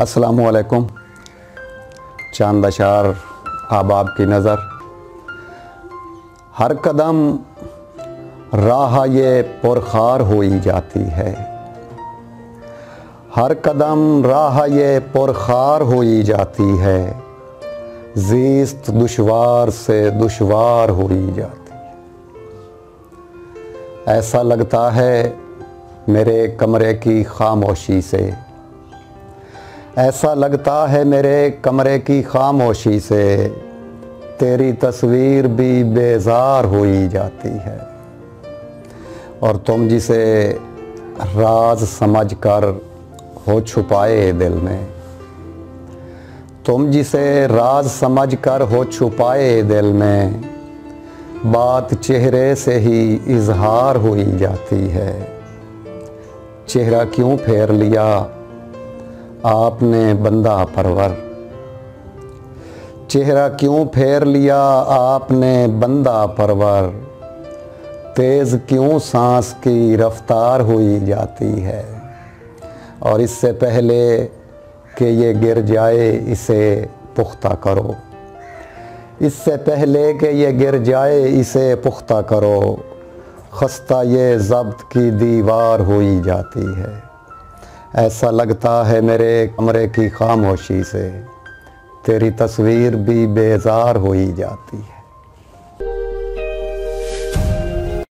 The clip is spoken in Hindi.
अस्सलामुअलैकुम। चांद अशार आबाब की नज़र, हर कदम राह ये पुरखार होई जाती है। हर कदम राह ये पुरखार होई जाती है। ज़ीस्त दुश्वार से दुश्वार होई जाती है। ऐसा लगता है मेरे कमरे की खामोशी से, ऐसा लगता है मेरे कमरे की खामोशी से, तेरी तस्वीर भी बेजार होई जाती है। और तुम जिसे राज समझकर हो छुपाए दिल में, तुम जिसे राज समझकर हो छुपाए दिल में, बात चेहरे से ही इजहार होई जाती है। चेहरा क्यों फेर लिया आपने बंदा परवर, चेहरा क्यों फेर लिया आपने बंदा परवर, तेज़ क्यों सांस की रफ्तार हुई जाती है। और इससे पहले कि ये गिर जाए इसे पुख्ता करो, इससे पहले कि ये गिर जाए इसे पुख्ता करो, खस्ता ये ज़ब्त की दीवार हुई जाती है। ऐसा लगता है मेरे कमरे की खामोशी से, तेरी तस्वीर भी बेजार हुई जाती है।